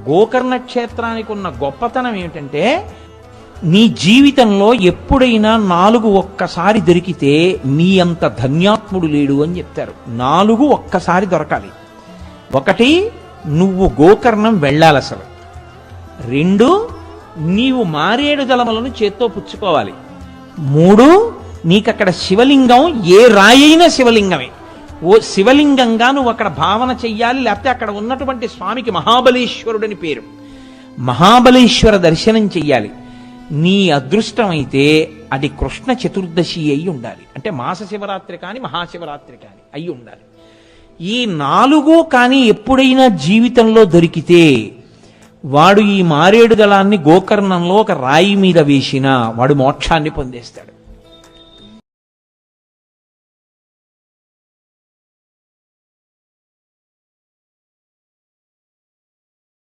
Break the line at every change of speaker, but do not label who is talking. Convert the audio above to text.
గోకర్ణ క్షేత్రానికి ఉన్న గొప్పతనం ఏమిటంటే, నీ జీవితంలో ఎప్పుడైనా 4 ఒక్కసారి దొరికితే నీ అంత ధన్యాత్ముడు లేడు అని చెప్తారు. 4 ఒక్కసారి దొరకాలి. 1, నువ్వు గోకర్ణం వెళ్ళాలి అసలు. 2, నీవు మారేడు దళములను చేత్తో పుచ్చుకోవాలి. 3, నీకక్కడ శివలింగం ఏ రాయైనా శివలింగమే. ఓ శివలింగంగా నువ్వు అక్కడ భావన చెయ్యాలి. లేకపోతే అక్కడ ఉన్నటువంటి స్వామికి మహాబలేశ్వరుడని పేరు. మహాబలేశ్వర దర్శనం చెయ్యాలి. నీ అదృష్టమైతే అది కృష్ణ చతుర్దశి అయి ఉండాలి. అంటే మాస శివరాత్రి కానీ మహాశివరాత్రి కానీ అయి ఉండాలి. ఈ 4 కానీ ఎప్పుడైనా జీవితంలో దొరికితే వాడు ఈ మారేడు దళాన్ని గోకర్ణంలో ఒక రాయి మీద వేసినా వాడు మోక్షాన్ని పొందేస్తాడు.